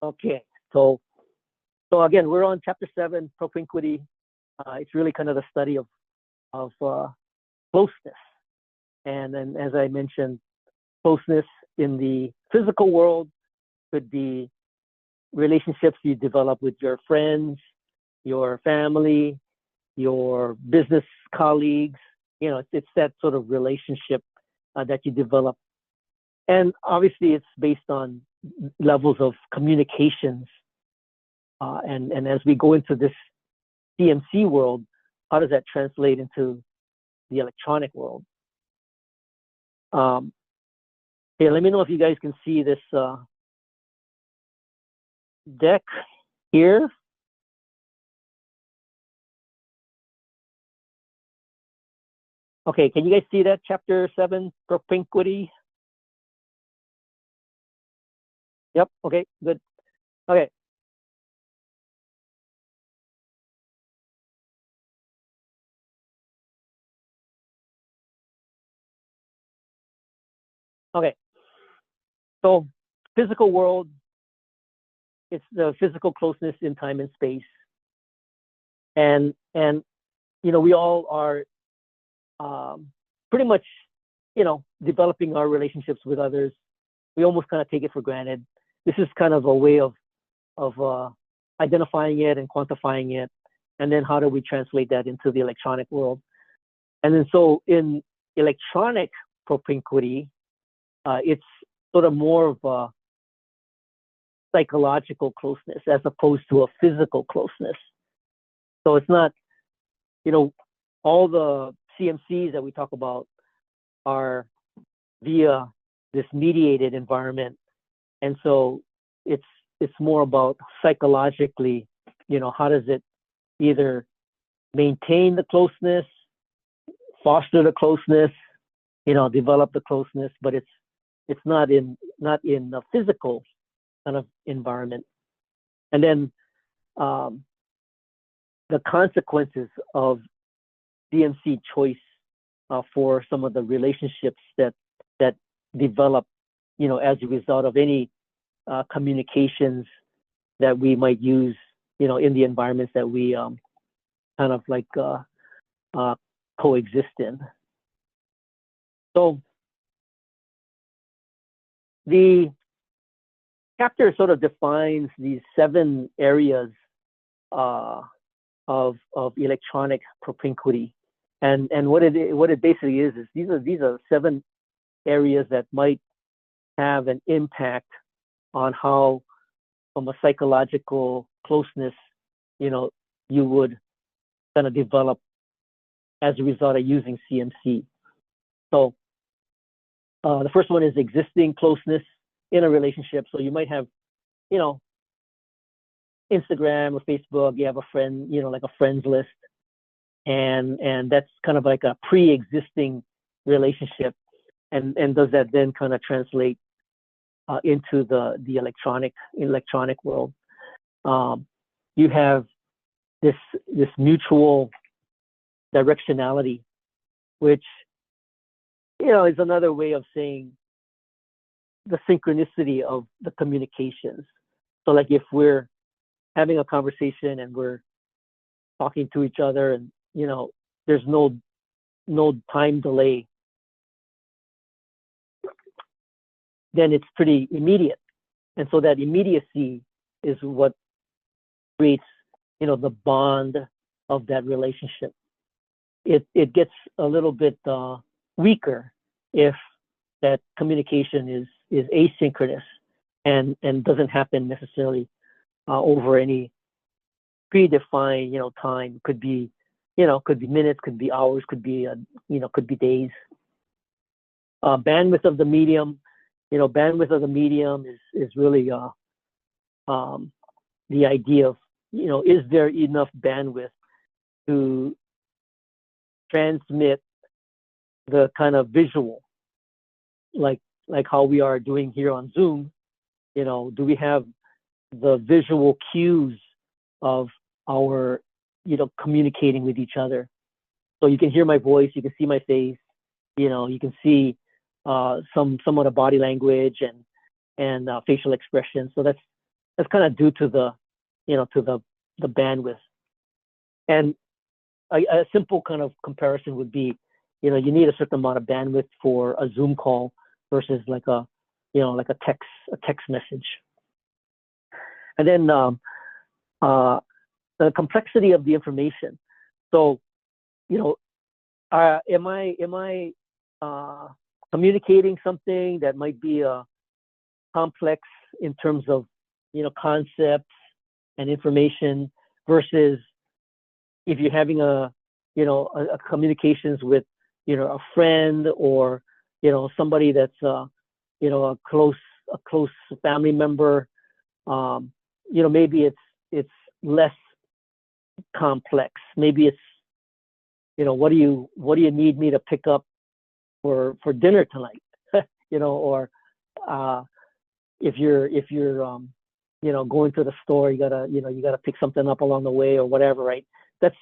Okay, so again, we're on chapter 7, propinquity. It's really kind of the study of closeness, and then as I mentioned, closeness in the physical world could be relationships you develop with your friends, your family, your business colleagues. It's that sort of relationship that you develop, and obviously it's based on levels of communications. And as we go into this CMC world, how does that translate into the electronic world? Hey, let me know if you guys can see this deck here. Okay, can you guys see that chapter 7, propinquity? Yep, okay, good. Okay. Okay, so physical world, it's the physical closeness in time and space. And we all are pretty much, developing our relationships with others. We almost kind of take it for granted. This is kind of a way of identifying it and quantifying it. And then how do we translate that into the electronic world? And then so in electronic propinquity, it's sort of more of a psychological closeness as opposed to a physical closeness. So it's not, all the CMCs that we talk about are via this mediated environment. And so it's more about psychologically, how does it either maintain the closeness, foster the closeness, develop the closeness, but it's not in a physical kind of environment. And then the consequences of DMC choice for some of the relationships that develop, as a result of any communications that we might use, in the environments that we kind of like coexist in. So the chapter sort of defines these 7 areas of electronic propinquity, and what it basically is these are 7 areas that might have an impact on how, from a psychological closeness, you would kind of develop as a result of using CMC. So the first one is existing closeness in a relationship. So you might have, Instagram or Facebook, you have a friend, like a friends list, and that's kind of like a pre-existing relationship, and does that then kind of translate into the electronic world? You have this mutual directionality, which is another way of saying the synchronicity of the communications. So like if we're having a conversation and we're talking to each other, and there's no time delay, then it's pretty immediate. And so that immediacy is what creates, the bond of that relationship. It gets a little bit weaker if that communication is asynchronous and doesn't happen necessarily over any predefined, time. Could be minutes, could be hours, could be days. Bandwidth of the medium. Bandwidth of the medium is really the idea of, is there enough bandwidth to transmit the kind of visual, like how we are doing here on Zoom. Do we have the visual cues of our, communicating with each other? So you can hear my voice, you can see my face, you can see somewhat of body language and facial expression. So that's that's kind of due to the, to the bandwidth. And a simple kind of comparison would be, you need a certain amount of bandwidth for a Zoom call versus like a, like a text message. And then the complexity of the information. So, am I communicating something that might be complex in terms of, concepts and information versus if you're having a communications with, a friend or, somebody that's, a close family member, maybe it's less complex. Maybe it's, what do you need me to pick up for dinner tonight? Or if you're going to the store, you gotta pick something up along the way or whatever, right? That's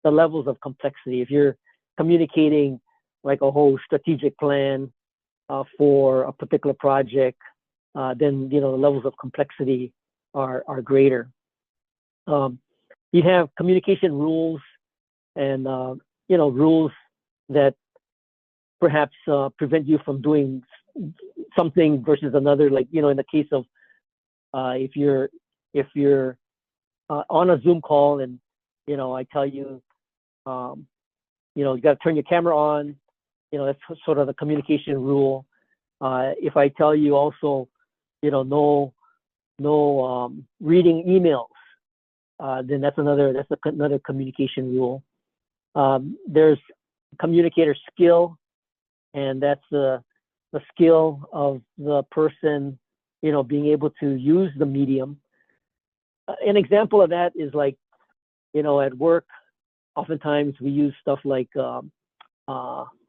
the levels of complexity. If you're communicating like a whole strategic plan for a particular project, then the levels of complexity are greater. You have communication rules and rules that perhaps prevent you from doing something versus another. Like in the case of if you're on a Zoom call and I tell you you got to turn your camera on, that's sort of the communication rule. If I tell you also no reading emails, then that's another communication rule. There's communicator skill, and that's the skill of the person being able to use the medium. An example of that is like at work, oftentimes we use stuff like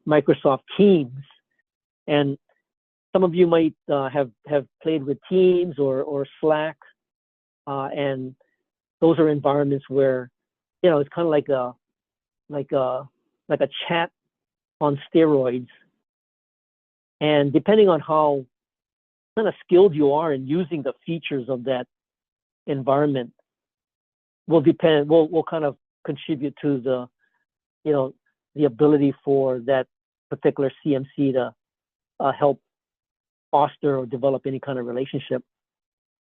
Microsoft Teams, and some of you might have played with Teams or Slack, and those are environments where it's kind of like a chat on steroids. And depending on how kind of skilled you are in using the features of that environment will kind of contribute to the ability for that particular CMC to help foster or develop any kind of relationship.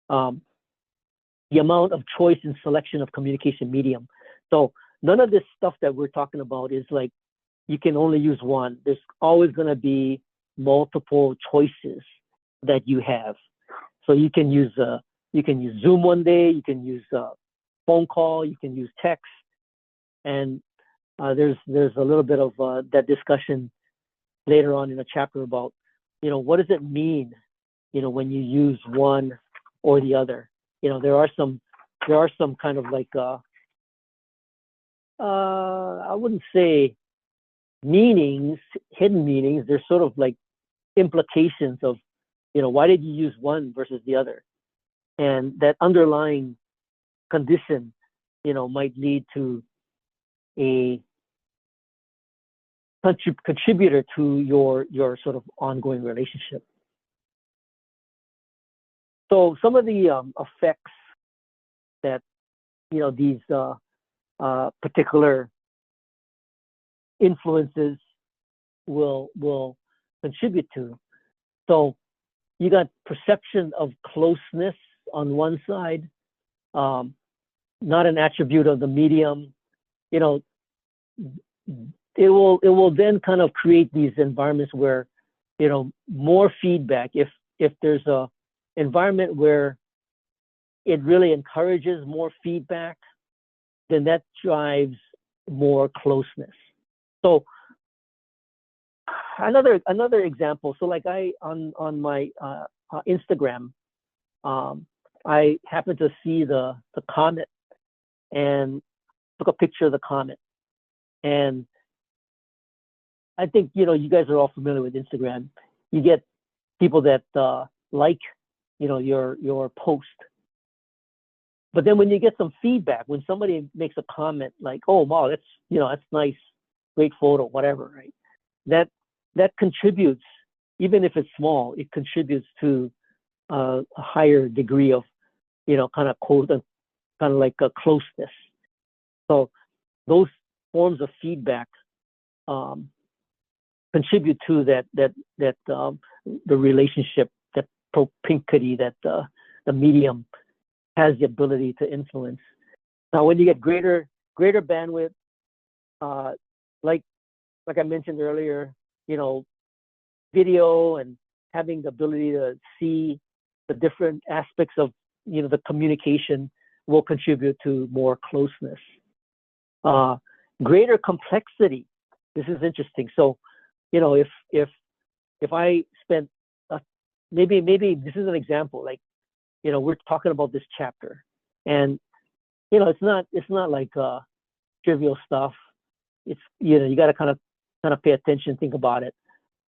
The amount of choice and selection of communication medium. So none of this stuff that we're talking about is like you can only use one. There's always going to be multiple choices that you have. So you can use Zoom one day, you can use phone call, you can use text, and there's a little bit of that discussion later on in the chapter about what does it mean when you use one or the other. There are some kind of like I wouldn't say meanings, hidden meanings. There's sort of like implications of why did you use one versus the other, and that underlying condition might lead to a contributor to your sort of ongoing relationship. So some of the effects that these particular influences will contribute to. So you got perception of closeness on one side, not an attribute of the medium. It will then kind of create these environments where more feedback. If there's a environment where it really encourages more feedback, then that drives more closeness. So another example. So like on my Instagram, I happened to see the comet and took a picture of the comet. And I think you guys are all familiar with Instagram. You get people that like your post. But then when you get some feedback, when somebody makes a comment like, "Oh wow, that's nice, great photo," whatever, right? That contributes, even if it's small, it contributes to a higher degree of kind of quote, kind of like a closeness. So those forms of feedback contribute to that the relationship, that propinquity that the medium has the ability to influence. Now, when you get greater bandwidth, like I mentioned earlier, video and having the ability to see the different aspects of the communication will contribute to more closeness. Greater complexity. This is interesting. So, if I spent maybe this is an example. Like, we're talking about this chapter, and it's not like trivial stuff. It's you got to kind of pay attention, think about it.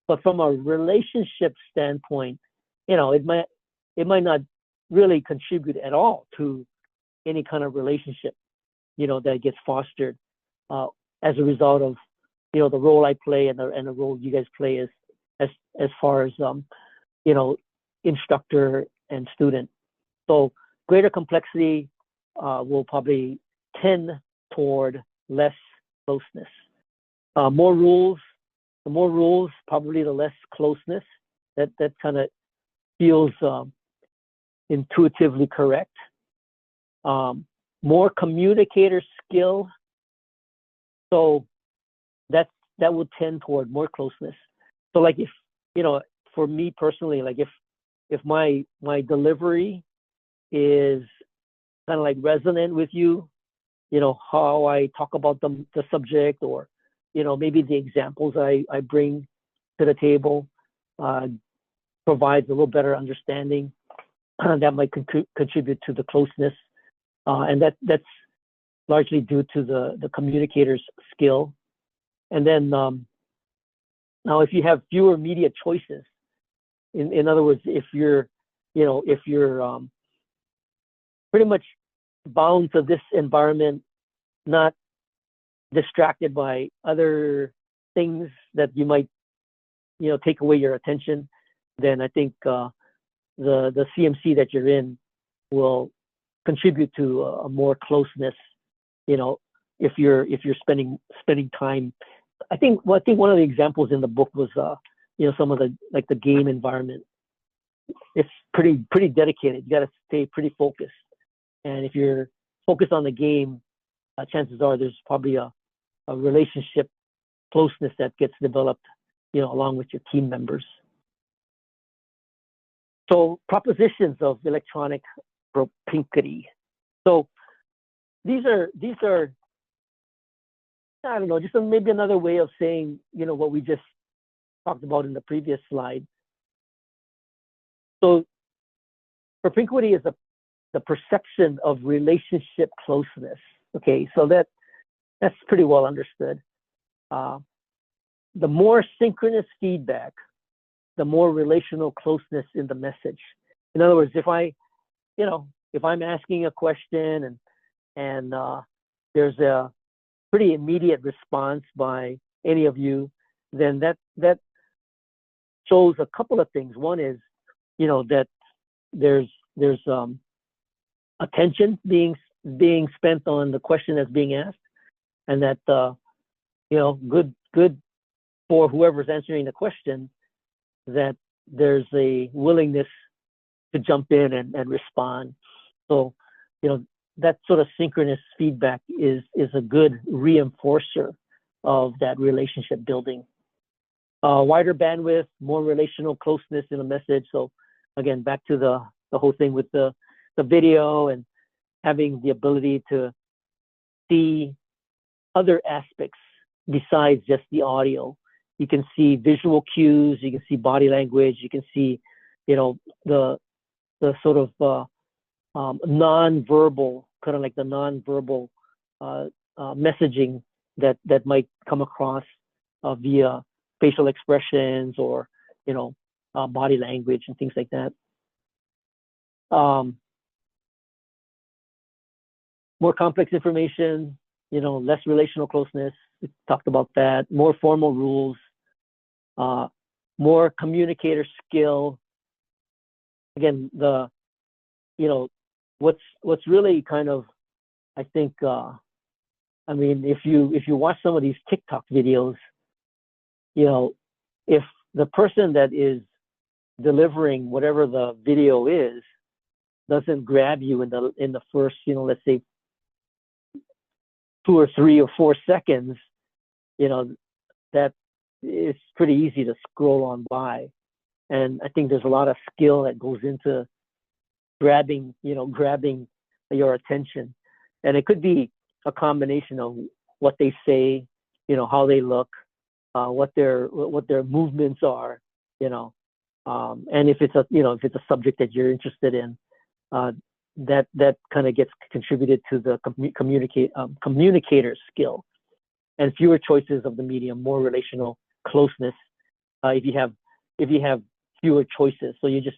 But from a relationship standpoint, it might not really contribute at all to any kind of relationship, that gets fostered as a result of the role I play and the role you guys play as far as instructor and student. So greater complexity will probably tend toward less closeness. More rules, the more rules, probably the less closeness. That kind of feels intuitively correct. More communicator skill. So that would tend toward more closeness. So like if, for me personally, like if my delivery is kind of like resonant with you, how I talk about the subject, or, maybe the examples I bring to the table provides a little better understanding, that might contribute to the closeness. And that's largely due to the communicator's skill. And then now if you have fewer media choices, in other words, if you're pretty much bound to this environment, not distracted by other things that you might take away your attention, then I think the CMC that you're in will contribute to a more closeness, if you're spending time. I think one of the examples in the book was some of the game environment. It's pretty dedicated. You got to stay pretty focused, and if you're focused on the game, chances are there's probably a relationship closeness that gets developed, along with your team members. So propositions of electronic propinquity. So these are I don't know, just maybe another way of saying, what we just talked about in the previous slide. So propinquity is the perception of relationship closeness. Okay, so that's pretty well understood. The more synchronous feedback, the more relational closeness in the message. In other words, if I'm asking a question and there's a pretty immediate response by any of you, then that shows a couple of things. One is, that there's attention being spent on the question that's being asked, and that good for whoever's answering the question, that there's a willingness to jump in and respond. So that sort of synchronous feedback is a good reinforcer of that relationship building. Wider bandwidth, more relational closeness in a message. So again, back to the whole thing with the video and having the ability to see other aspects besides just the audio. You can see visual cues, you can see body language, you can see, the sort of non-verbal, kind of like the non-verbal messaging that might come across via facial expressions or, body language and things like that. More complex information, less relational closeness. We talked about that. More formal rules, more communicator skill. Again, what's really kind of, I think, I mean, if you watch some of these TikTok videos, you know, if the person that is delivering whatever the video is doesn't grab you in the first, let's say 2 or 3 or 4 seconds, you know, that it's pretty easy to scroll on by. And I think there's a lot of skill that goes into grabbing your attention. And it could be a combination of what they say, how they look, what their movements are, and if it's a subject that you're interested in, that kind of gets contributed to the communicator's skill. And fewer choices of the medium, more relational closeness. If you have fewer choices, so you're just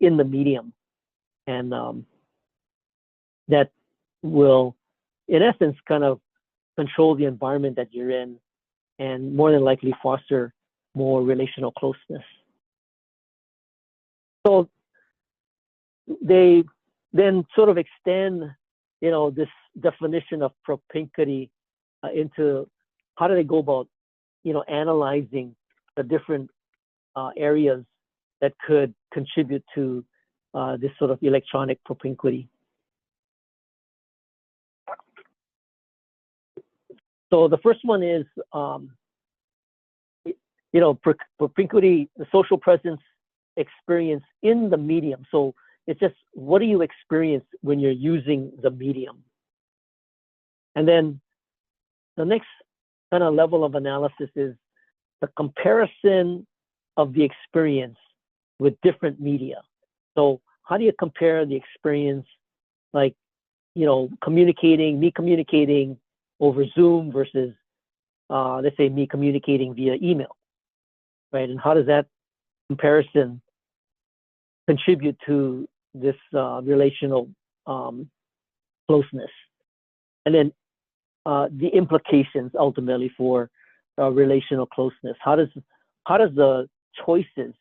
in the medium, and that will, in essence, kind of control the environment that you're in, and more than likely foster more relational closeness. So they then sort of extend, this definition of propinquity into how do they go about, analyzing the different areas that could contribute to this sort of electronic propinquity. So the first one is, propinquity, the social presence experience in the medium. So it's just, what do you experience when you're using the medium? And then the next kind of level of analysis is the comparison of the experience with different media. So how do you compare the experience, like, communicating over Zoom versus, let's say, me communicating via email, right? And how does that comparison contribute to this relational closeness? And then the implications ultimately for relational closeness. How does the choices,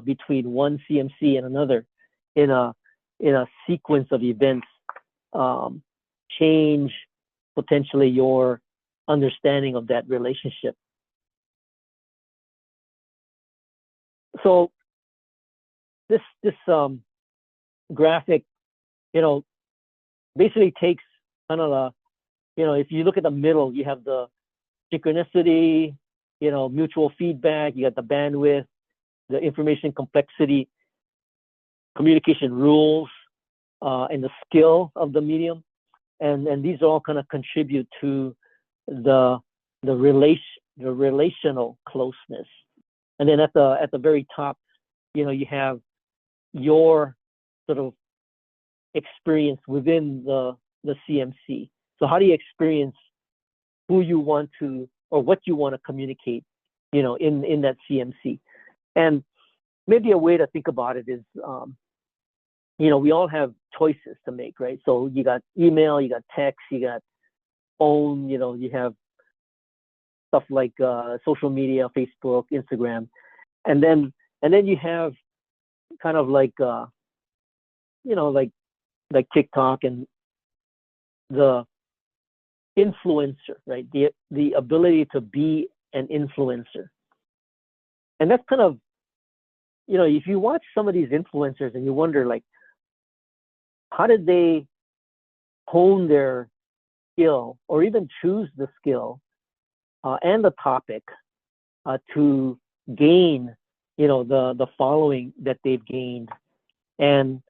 between one CMC and another in a sequence of events change potentially your understanding of that relationship? So this graphic, basically takes kind of if you look at the middle, you have the synchronicity, mutual feedback, you got the bandwidth, the information complexity, communication rules, and the skill of the medium. And these all kind of contribute to the relational closeness. And then at the very top, you have your sort of experience within the CMC. So how do you experience who you want to, or what you want to communicate, in that CMC? And maybe a way to think about it is, we all have choices to make, right? So you got email, you got text, you got phone, you have stuff like social media, Facebook, Instagram, and then you have kind of like like TikTok and the influencer, right? The ability to be an influencer. And that's kind of, if you watch some of these influencers and you wonder, like, how did they hone their skill, or even choose the skill and the topic to gain, the following that they've gained? And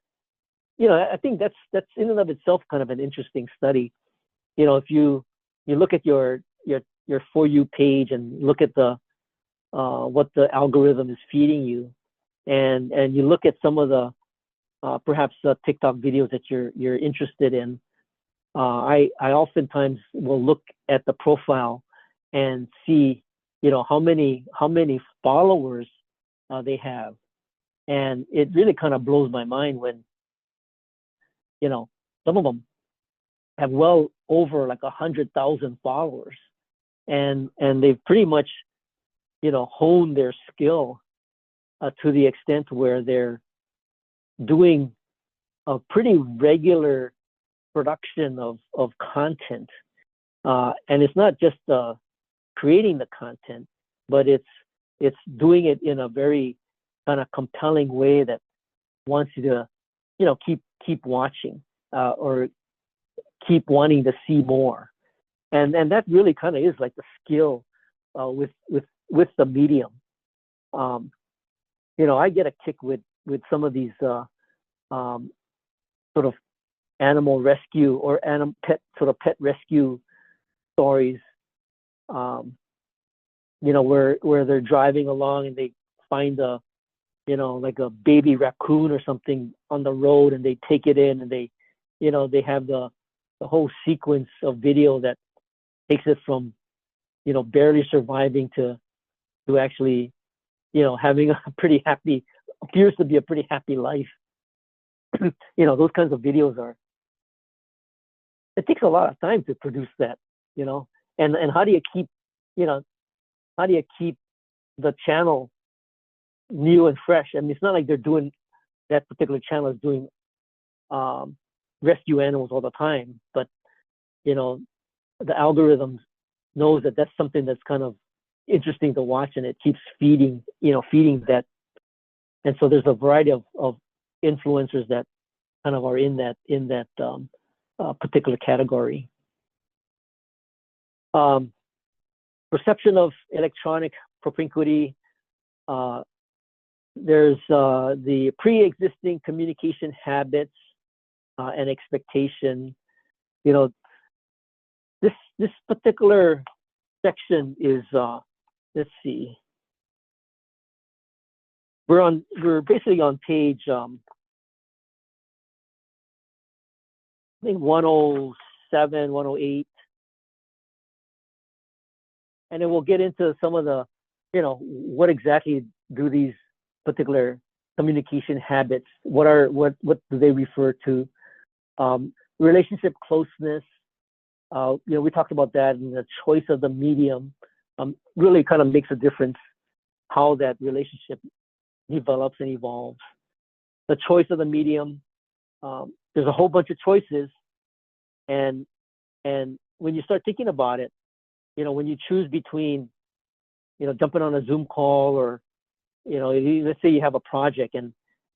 I think that's in and of itself kind of an interesting study. If you look at your For You page and look at the what the algorithm is feeding you, and you look at some of the perhaps TikTok videos that you're interested in, I oftentimes will look at the profile and see how many followers they have, and it really kind of blows my mind when some of them have well over like 100,000 followers, and they've pretty much honed their skill to the extent where they're doing a pretty regular production of content. And it's not just creating the content, but it's doing it in a very kind of compelling way that wants you to, keep watching or keep wanting to see more. And that really kind of is like the skill with the medium. I get a kick with some of these sort of animal rescue or pet rescue stories. Where they're driving along and they find like a baby raccoon or something on the road, and they take it in, and they have the whole sequence of video that takes it from barely surviving to actually having a pretty happy, appears to be a pretty happy life. Those kinds of videos it takes a lot of time to produce that, and how do you keep the channel new and fresh? I mean, it's not like that particular channel is doing rescue animals all the time, but the algorithms knows that that's something that's kind of interesting to watch, and it keeps feeding that. And so there's a variety of influencers that kind of are in that particular category. Perception of electronic propinquity. There's the pre-existing communication habits and expectation. This particular section is let's see. We're basically on page I think 107, 108. And then we'll get into some of the, what exactly do these particular communication habits, what do they refer to? Relationship closeness. We talked about that, and the choice of the medium really kind of makes a difference how that relationship develops and evolves. The choice of the medium. There's a whole bunch of choices, and when you start thinking about it, when you choose between, jumping on a Zoom call, or, let's say you have a project, and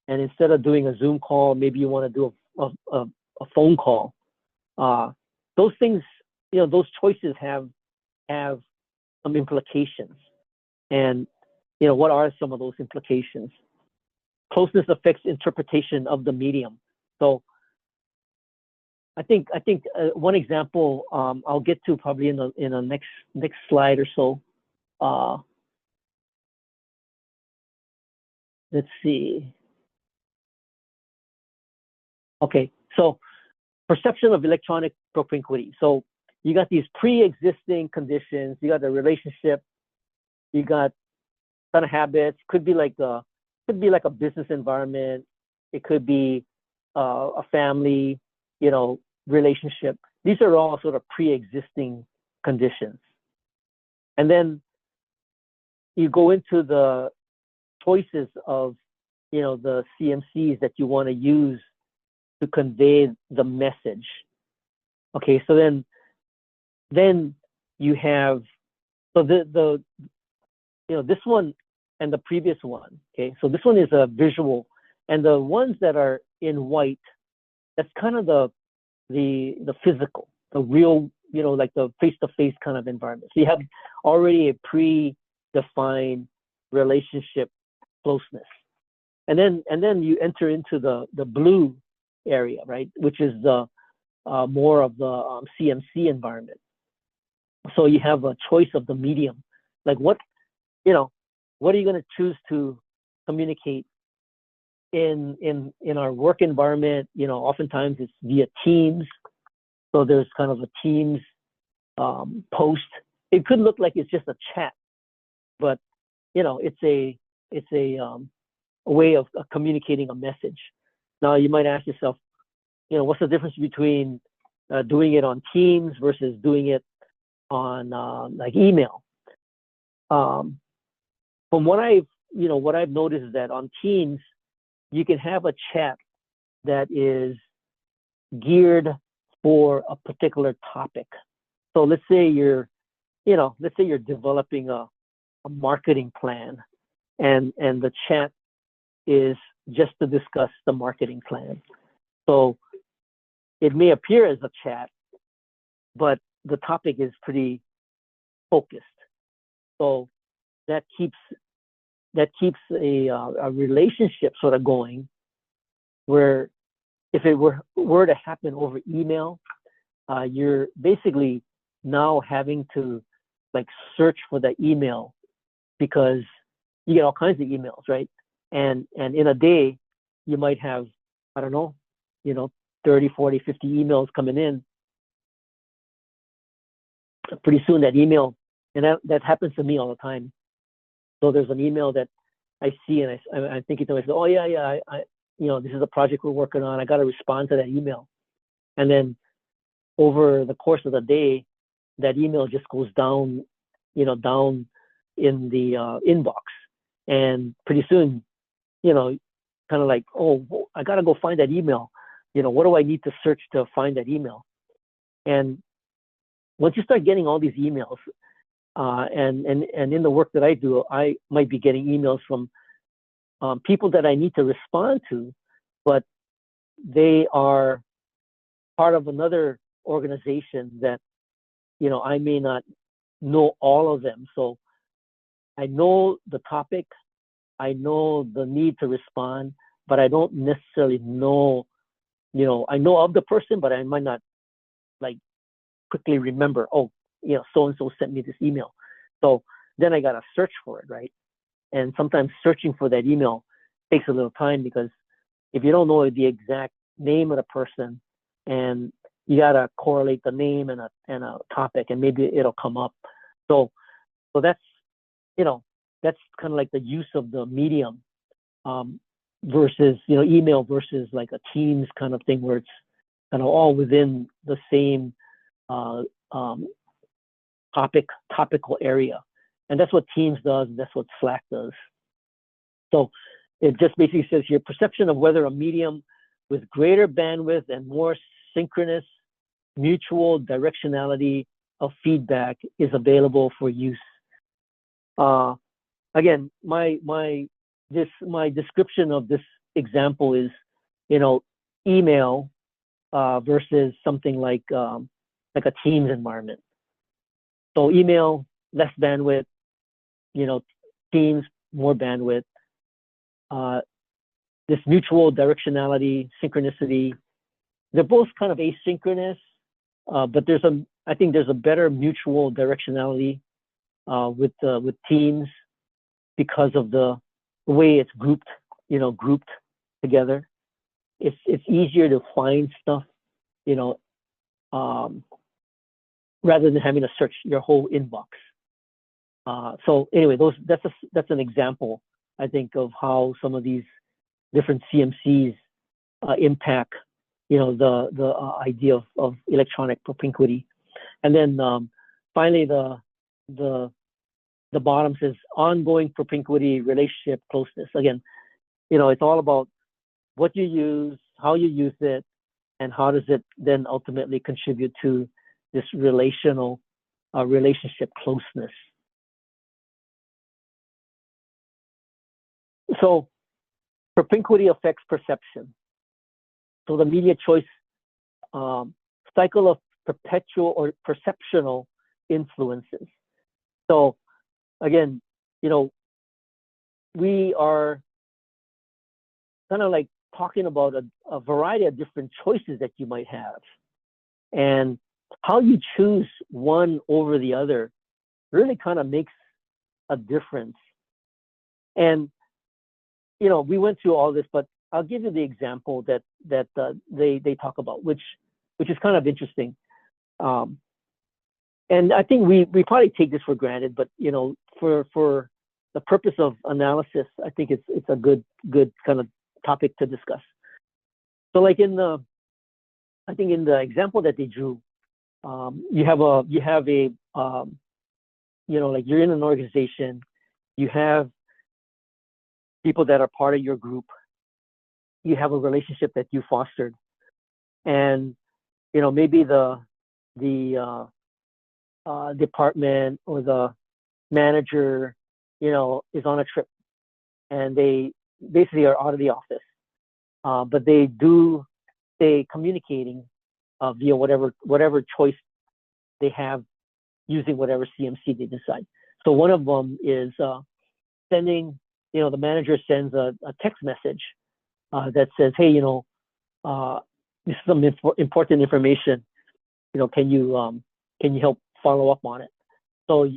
instead of doing a Zoom call, maybe you want to do a phone call. Those things, those choices have some implications. And, what are some of those implications? Closeness affects interpretation of the medium. So I think one example I'll get to probably in the next slide or so. Let's see. Okay, so perception of electronic propinquity. So you got these pre-existing conditions. You got the relationship. You got kind of habits. Could be like a business environment. It could be a family, relationship. These are all sort of pre-existing conditions. And then you go into the choices of, the CMCs that you want to use to convey the message. Okay, so then you have, so this one and the previous one. Okay, so this one is a visual, and the ones that are in white, that's kind of the physical, the real, like the face-to-face kind of environment. So you have already a predefined relationship closeness, and then you enter into the blue area, right, which is the more of the CMC environment. So you have a choice of the medium, like what are you going to choose to communicate in our work environment? Oftentimes it's via Teams. So there's kind of a Teams post. It could look like it's just a chat, but it's a way of communicating a message. Now you might ask yourself, what's the difference between doing it on Teams versus doing it on like email? From what I've noticed is that on Teams, you can have a chat, that is geared for a particular topic. So let's say let's say you're developing a marketing plan, and the chat is just to discuss the marketing plan. So it may appear as a chat, but the topic is pretty focused. So that keeps a relationship sort of going, where if it were to happen over email, you're basically now having to like search for the email, because you get all kinds of emails, right? And in a day, you might have, I don't know, 30, 40, 50 emails coming in. Pretty soon that email, and that happens to me all the time. So there's an email that I see, and I'm thinking to myself, oh yeah, this is a project we're working on. I got to respond to that email. And then over the course of the day, that email just goes down, down in the inbox. And pretty soon, kind of like, oh, I got to go find that email. What do I need to search to find that email? And once you start getting all these emails, and in the work that I do, I might be getting emails from people that I need to respond to, but they are part of another organization that, I may not know all of them. So I know the topic, I know the need to respond, but I don't necessarily know, I know of the person, but I might not like quickly remember, oh, so-and-so sent me this email. So then I got to search for it, right? And sometimes searching for that email takes a little time, because if you don't know the exact name of the person, and you got to correlate the name and a topic, and maybe it'll come up. So that's, that's kind of like the use of the medium, versus, email versus like a Teams kind of thing, where it's kind of all within the same topical area. And that's what Teams does, and that's what Slack does. So it just basically says your perception of whether a medium with greater bandwidth and more synchronous mutual directionality of feedback is available for use. Again, my description of this example is, email versus something like a Teams environment. So email, less bandwidth, Teams, more bandwidth. This mutual directionality, synchronicity, they're both kind of asynchronous, but I think there's a better mutual directionality with Teams, because of the way it's grouped together. It's easier to find stuff, rather than having to search your whole inbox. So anyway, that's an example, I think, of how some of these different CMCs impact, the idea of electronic propinquity. And then finally, the bottom says ongoing propinquity relationship closeness. Again, it's all about what you use, how you use it, and how does it then ultimately contribute to this relationship closeness. So propinquity affects perception. So the media choice cycle of perpetual or perceptional influences. So again, we are kind of like talking about a variety of different choices that you might have, and how you choose one over the other really kind of makes a difference. And we went through all this, but I'll give you the example that they talk about, which is kind of interesting. And I think we probably take this for granted, but for the purpose of analysis, I think it's a good kind of topic to discuss. So like I think in the example that they drew, you have a like you're in an organization, you have people that are part of your group, you have a relationship that you fostered, and maybe the department or the manager is on a trip, and they basically are out of the office, but they do stay communicating via whatever choice they have, using whatever CMC they decide. So one of them is sending, the manager sends a text message that says, hey, this is some important information. Can you help follow up on it? So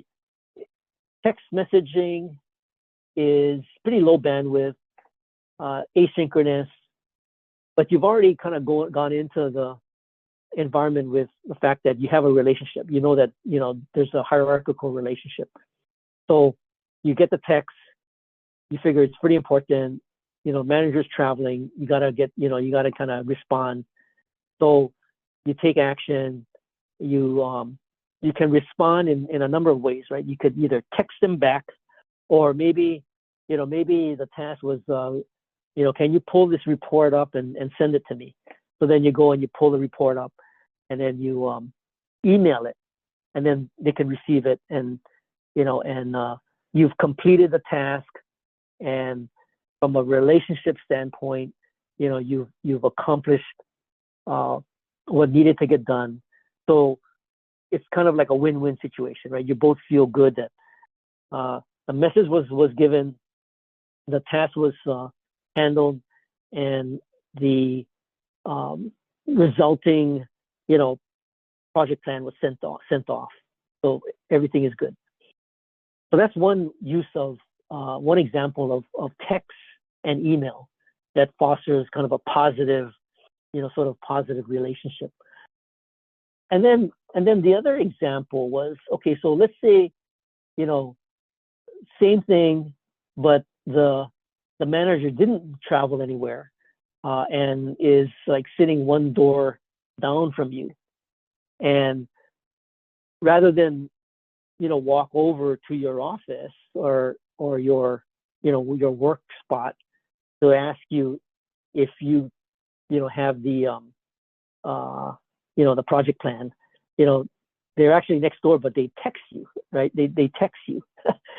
text messaging is pretty low bandwidth, asynchronous, but you've already kind of gone into the environment with the fact that you have a relationship. That there's a hierarchical relationship. So you get the text, you figure it's pretty important. Manager's traveling. You gotta kind of respond. So you take action. You can respond in a number of ways, right? You could either text them back, or maybe the task was, can you pull this report up and send it to me? So then you go and you pull the report up, and then you email it, and then they can receive it, and you've completed the task. And from a relationship standpoint, you've accomplished what needed to get done. So it's kind of like a win-win situation, right? You both feel good that the message was given, the task was handled, and the resulting, project plan was sent off. So everything is good. So that's one example of text and email that fosters kind of a positive, sort of positive relationship. And then the other example was, okay, so let's say, same thing, but the manager didn't travel anywhere, and is like sitting one door down from you. And rather than, walk over to your office or your, your work spot to ask you if you, have the project plan, they're actually next door, but they text you, right? They text you,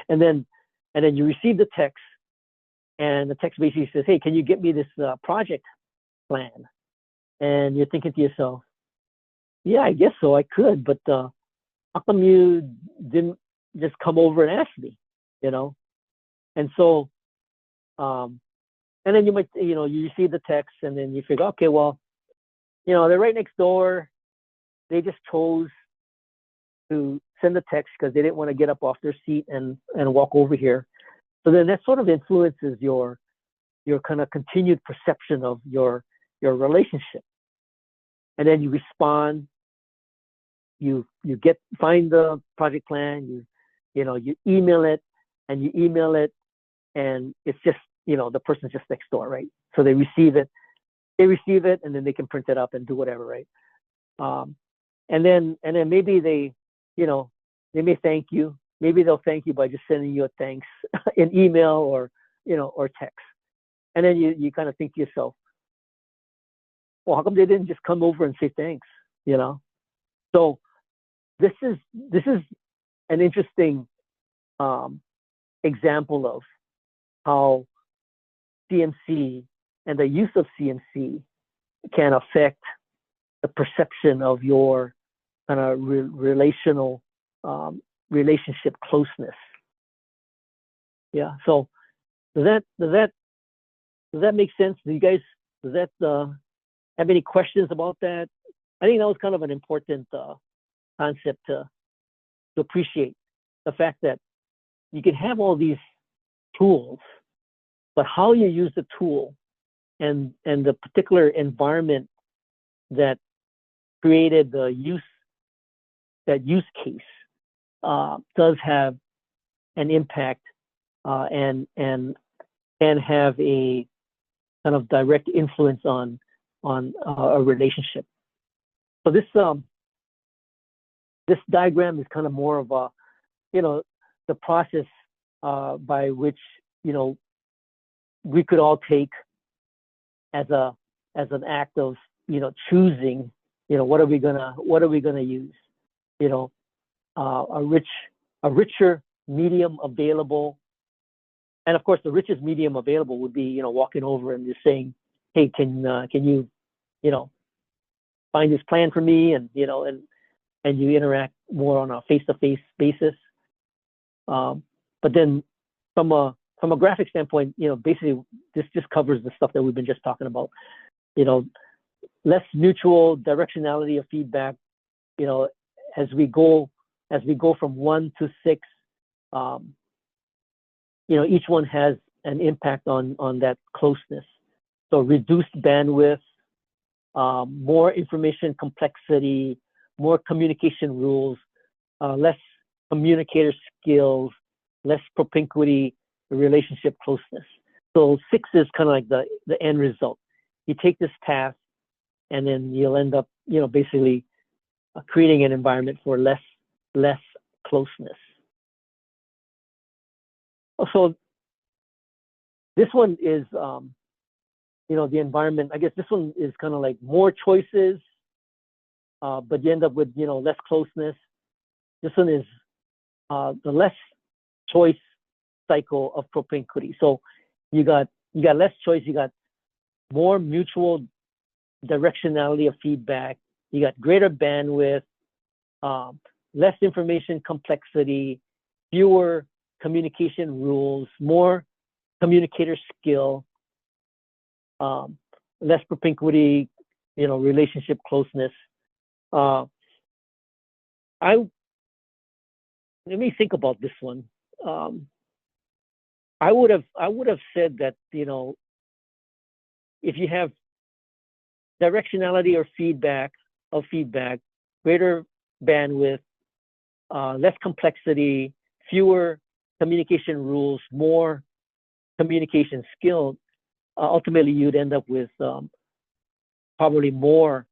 and then you receive the text, and the text basically says, hey, can you get me this project plan? And you're thinking to yourself, yeah, I guess so, I could, but how come you didn't just come over and ask me, And so, and then you might, you receive the text, and then you figure, okay, well, they're right next door. They just chose to send the text because they didn't want to get up off their seat and walk over here. So then that sort of influences your kind of continued perception of your relationship. And then you respond, you find the project plan, you email it, and it's just, the person's just next door, right? So they receive it, and then they can print it up and do whatever, right? And then maybe they may thank you. Maybe they'll thank you by just sending you a thanks in email or text. And then you kind of think to yourself, well, how come they didn't just come over and say thanks? So this is an interesting example of how CMC and the use of CMC can affect the perception of your kind of relationship closeness. Yeah. So does that make sense? Does that have any questions about that? I think that was kind of an important concept to appreciate, the fact that you can have all these tools, but how you use the tool and the particular environment that created that use case does have an impact and have a kind of direct influence on a relationship. So this diagram is kind of more of a, the process by which, we could all take as an act of, choosing, what are we gonna use? A richer medium available. And of course, the richest medium available would be, walking over and just saying, hey, can you, find this plan for me? And, and you interact more on a face-to-face basis. But then from a graphic standpoint, basically this just covers the stuff that we've been just talking about. Less mutual directionality of feedback. As we go from 1 to 6, each one has an impact on that closeness. So reduced bandwidth, more information complexity, more communication rules, less communicator skills, less propinquity, relationship closeness. So 6 is kind of like the end result. You take this task, and then you'll end up, basically creating an environment for less closeness. So this one is, the environment. I guess this one is kind of like more choices, but you end up with, less closeness. This one is the less choice cycle of propinquity. So you got less choice. You got more mutual directionality of feedback. You got greater bandwidth, less information complexity, fewer communication rules, more communicator skill, less propinquity, relationship closeness. Let me think about this one. I would have said that, if you have directionality or feedback, greater bandwidth, less complexity, fewer communication rules, more communication skill, ultimately you'd end up with probably more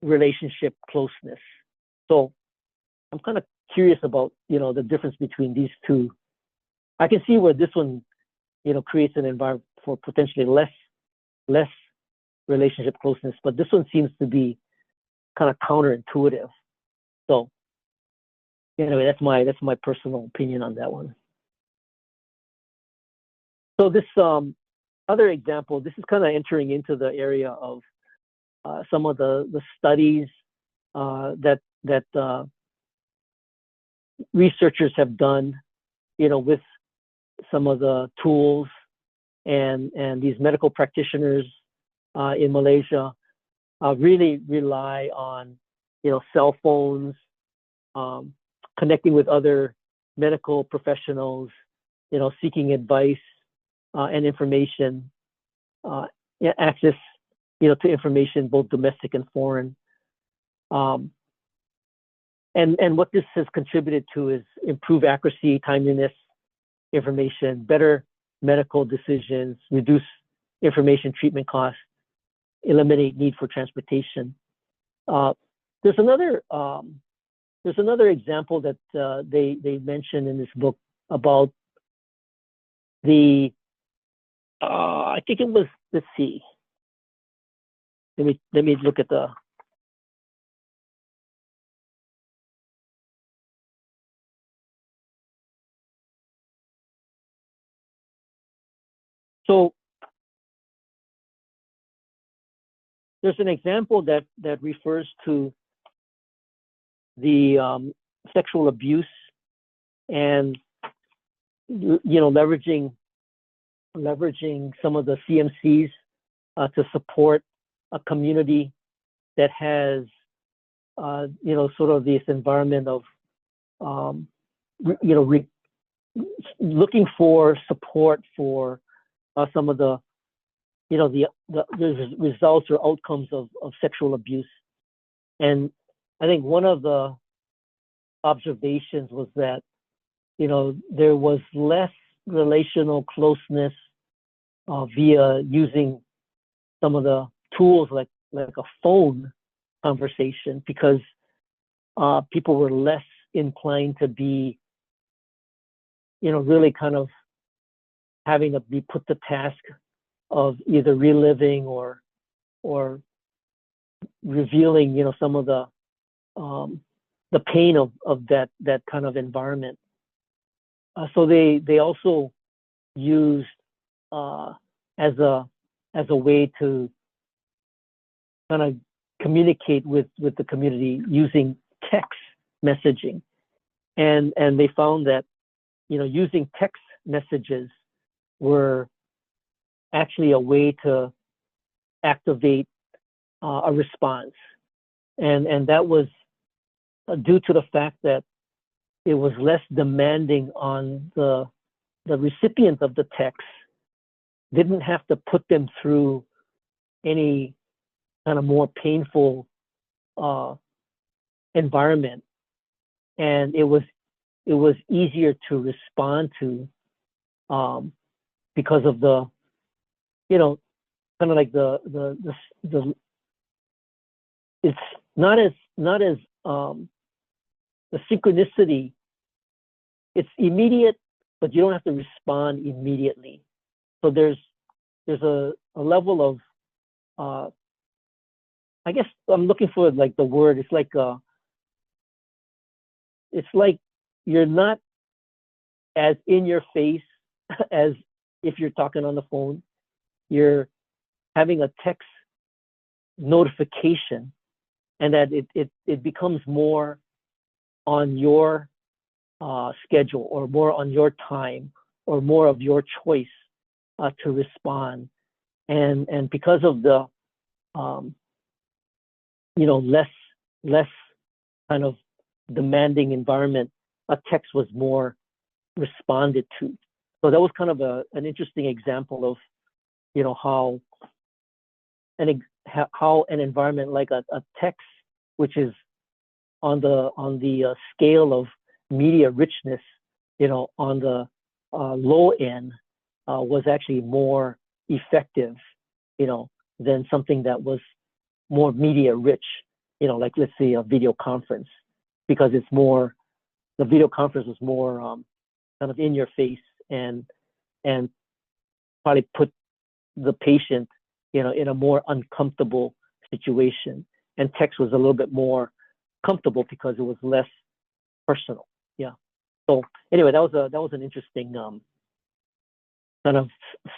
relationship closeness. So I'm kind of curious about, the difference between these two. I can see where this one, creates an environment for potentially less relationship closeness, but this one seems to be kind of counterintuitive. So anyway, that's my personal opinion on that one. So this other example, this is kind of entering into the area of some of the studies that researchers have done, with some of the tools and these medical practitioners in Malaysia really rely on, cell phones, connecting with other medical professionals, seeking advice and information, access, to information, both domestic and foreign. And what this has contributed to is improved accuracy, timeliness, information, better medical decisions, reduce information treatment costs, eliminate need for transportation. There's another example that they mentioned in this book about the I think it was, let's see. Let me look at the. So there's an example that refers to the sexual abuse and leveraging some of the CMCs to support a community that has sort of this environment of looking for support for some of the the results or outcomes of sexual abuse. And I think one of the observations was that there was less relational closeness via using some of the tools like a phone conversation, because people were less inclined to be really kind of having to be put to task either reliving or revealing, some of the pain of that kind of environment. So they also used as a way to kind of communicate with the community using text messaging, and they found that using text messages were actually a way to activate a response, and that was due to the fact that it was less demanding on the recipient of the text, didn't have to put them through any kind of more painful environment, and it was easier to respond to because of the kind of like the it's not as the synchronicity. It's immediate, but you don't have to respond immediately. So there's a level of I guess I'm looking for like the word. It's like you're not as in your face as if you're talking on the phone. You're having a text notification, and that it becomes more on your schedule, or more on your time, or more of your choice to respond. And because of the less kind of demanding environment, a text was more responded to. So that was kind of an interesting example of how an environment like a text, which is on the scale of media richness, on the low end, was actually more effective, than something that was more media rich, like let's say a video conference, because the video conference was more kind of in your face and probably put the patient, in a more uncomfortable situation. And text was a little bit more comfortable because it was less personal. Yeah. So anyway, that was an interesting kind of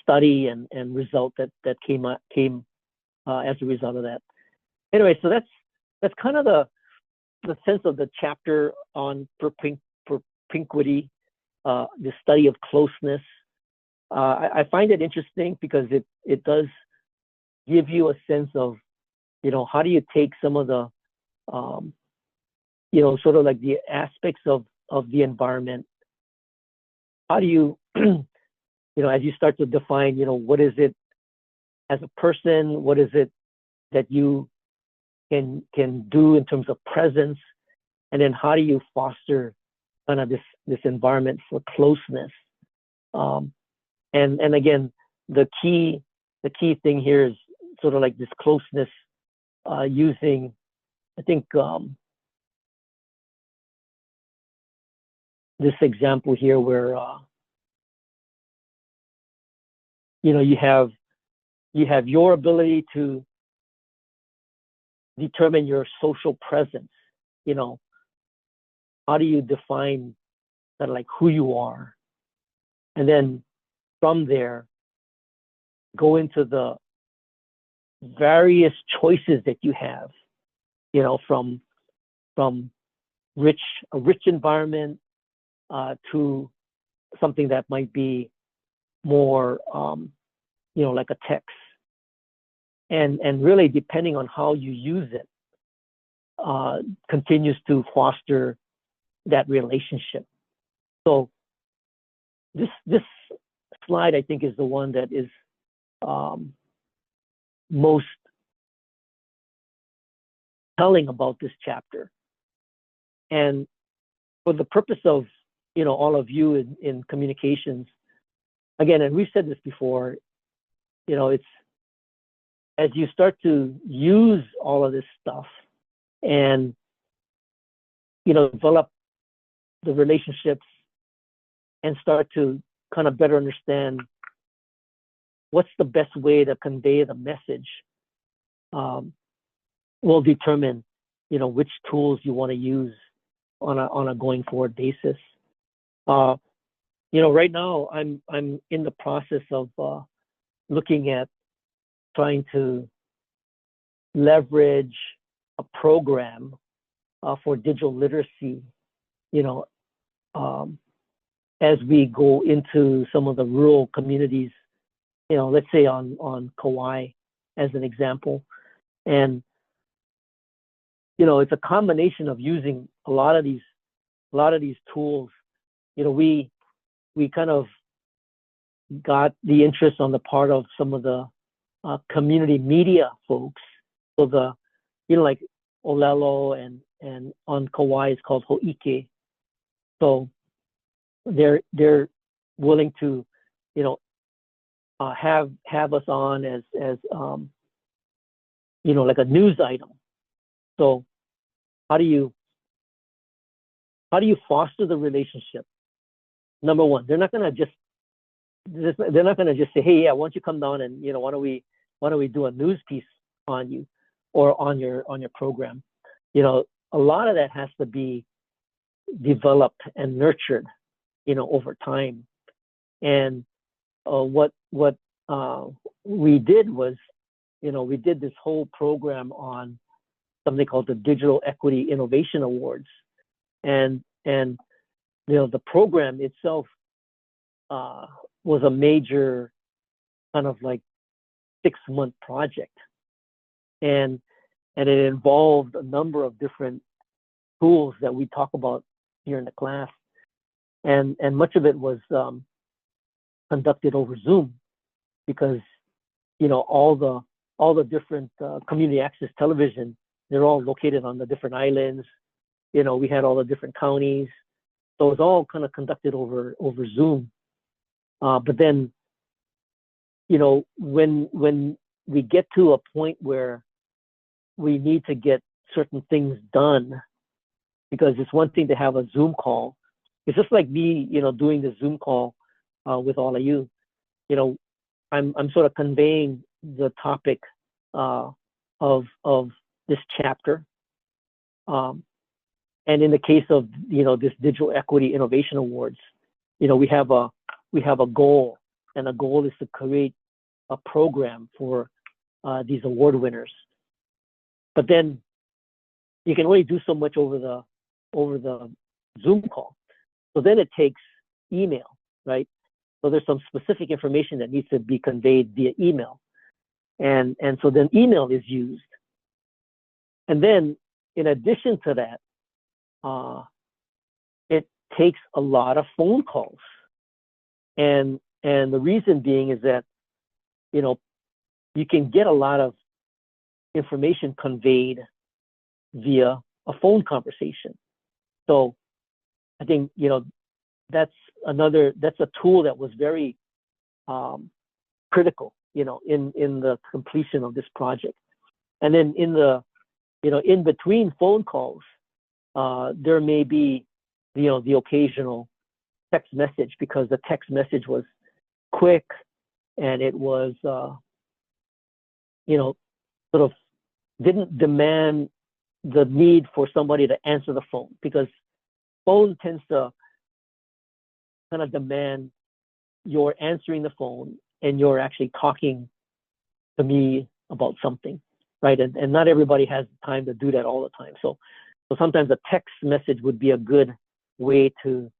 study and result that came as a result of that. Anyway, so that's kind of the sense of the chapter on propinquity, the study of closeness. I find it interesting because it does give you a sense of, how do you take some of the, sort of like the aspects of the environment. How do you, as you start to define, what is it as a person, what is it that you can do in terms of presence, and then how do you foster kind of this environment for closeness. And again, the key thing here is sort of like this closeness using, I think, this example here where you have your ability to determine your social presence. How do you define kind of like who you are, and then from there go into the various choices that you have, from a rich environment to something that might be more like a text, and really depending on how you use it continues to foster that relationship. So this slide, I think, is the one that is most telling about this chapter. And for the purpose of all of you in communications, again, and we've said this before, it's as you start to use all of this stuff and develop the relationships and start to kind of better understand what's the best way to convey the message will determine, which tools you want to use on a going forward basis. Right now I'm in the process of looking at trying to leverage a program for digital literacy, as we go into some of the rural communities, let's say on Kauai as an example. And, it's a combination of using a lot of these tools. We kind of got the interest on the part of some of the community media folks. So like Olelo and on Kauai it's called Ho'ike. So they're willing to, have us on as like a news item. So how do you foster the relationship? Number one, they're not gonna just say, hey, yeah, why don't you come down and why don't we do a news piece on you or on your program? A lot of that has to be developed and nurtured, over time. And what we did was, we did this whole program on something called the Digital Equity Innovation Awards, and the program itself was a major kind of like 6-month project, and it involved a number of different tools that we talk about here in the class, and much of it was conducted over Zoom, because all the different community access television, they're all located on the different islands. We had all the different counties, so it was all kind of conducted over Zoom. But then, when we get to a point where we need to get certain things done, because it's one thing to have a Zoom call. It's just like me, doing the Zoom call with all of you. I'm sort of conveying the topic of this chapter. And in the case of this Digital Equity Innovation Awards, we have a goal, and the goal is to create a program for these award winners. But then you can only do so much over the Zoom call. So then it takes email, right? So there's some specific information that needs to be conveyed via email, and so then email is used. And then in addition to that, it takes a lot of phone calls, and the reason being is that you can get a lot of information conveyed via a phone conversation. So I think that's a tool that was very critical in the completion of this project. And then in between phone calls, there may be the occasional text message, because the text message was quick, and it was sort of didn't demand the need for somebody to answer the phone, because phone tends to kind of demand you're answering the phone and you're actually talking to me about something, right? And not everybody has time to do that all the time. So sometimes a text message would be a good way to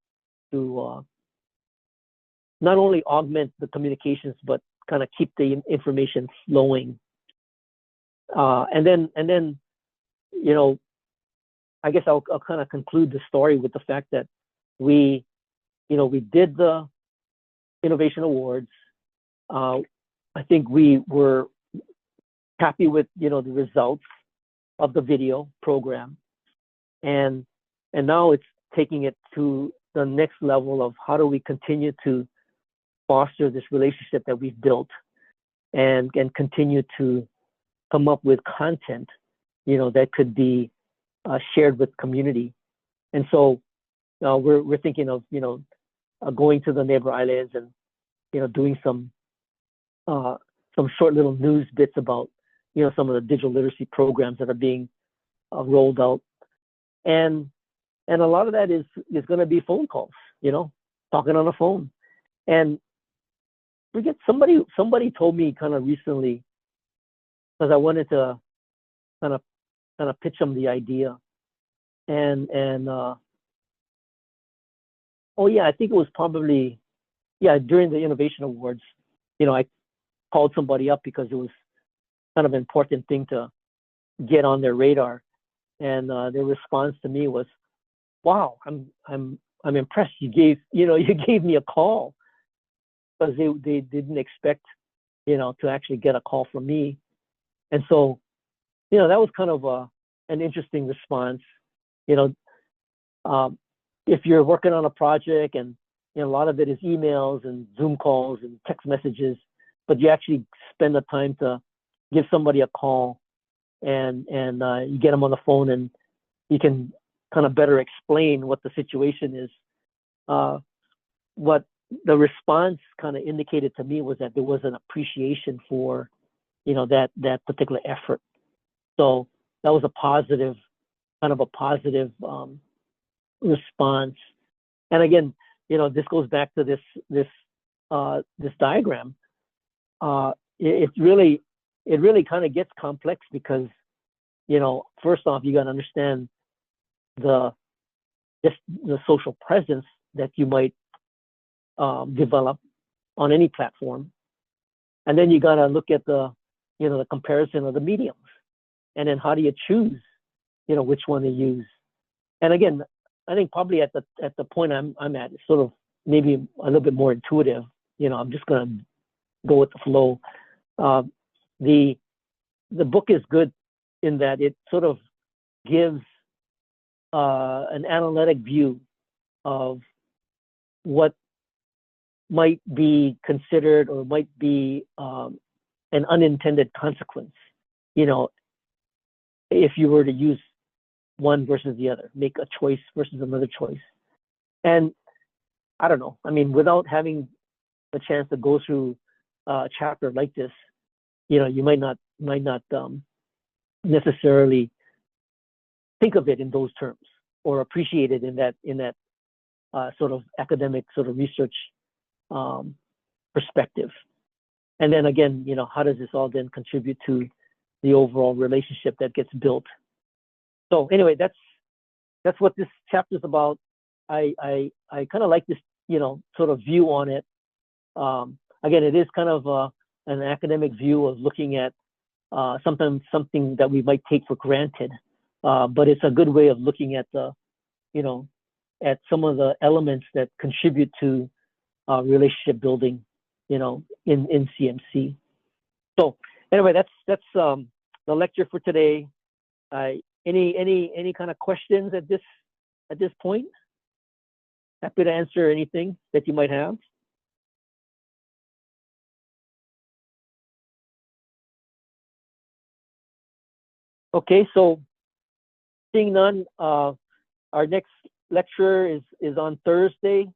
not only augment the communications, but kind of keep the information flowing. And then I guess I'll kind of conclude the story with the fact that we did the Innovation Awards. I think we were happy with the results of the video program, and now it's taking it to the next level of how do we continue to foster this relationship that we've built, and continue to come up with content that could be shared with community. And so we're thinking of going to the neighbor islands and doing some some short little news bits about, some of the digital literacy programs that are being rolled out. And a lot of that is going to be phone calls, talking on the phone. And forget, somebody told me kind of recently, because I wanted to kind of pitch them the idea. And oh yeah, I think it was probably, during the Innovation Awards, I called somebody up because it was kind of an important thing to get on their radar. And their response to me was, "Wow, I'm impressed. You gave me a call," because they didn't expect, to actually get a call from me. And so, that was kind of an interesting response. If you're working on a project and a lot of it is emails and Zoom calls and text messages, but you actually spend the time to give somebody a call and you get them on the phone and you can kind of better explain what the situation is. What the response kind of indicated to me was that there was an appreciation for, that particular effort. So that was a positive response. And again, this goes back to this diagram. It really kind of gets complex because, first off, you got to understand the social presence that you might develop on any platform, and then you got to look at the comparison of the mediums, and then how do you choose which one to use. And again, I think probably at the point I'm at, it's sort of maybe a little bit more intuitive. I'm just gonna go with the flow. The book is good in that it sort of gives an analytic view of what might be considered or might be an unintended consequence, if you were to use one versus the other, make a choice versus another choice. And I don't know, I mean, without having a chance to go through a chapter like this, you might not necessarily think of it in those terms or appreciate it in that sort of academic sort of research perspective. And then again, how does this all then contribute to the overall relationship that gets built? So anyway, that's what this chapter is about. I kind of like this, sort of view on it. Again, it is kind of an academic view of looking at something that we might take for granted, but it's a good way of looking at at some of the elements that contribute to relationship building, in CMC. So anyway, that's the lecture for today. Any kind of questions at this point? Happy to answer anything that you might have. Okay, so seeing none, our next lecture is on Thursday.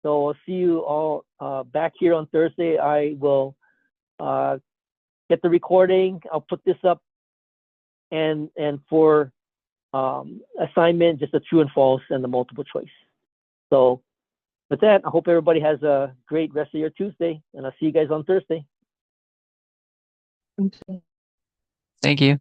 So I'll see you all back here on Thursday. I will get the recording. I'll put this up, and for assignment, just a true and false and the multiple choice. So with that, I hope everybody has a great rest of your Tuesday, and I'll see you guys on Thursday. Thank you.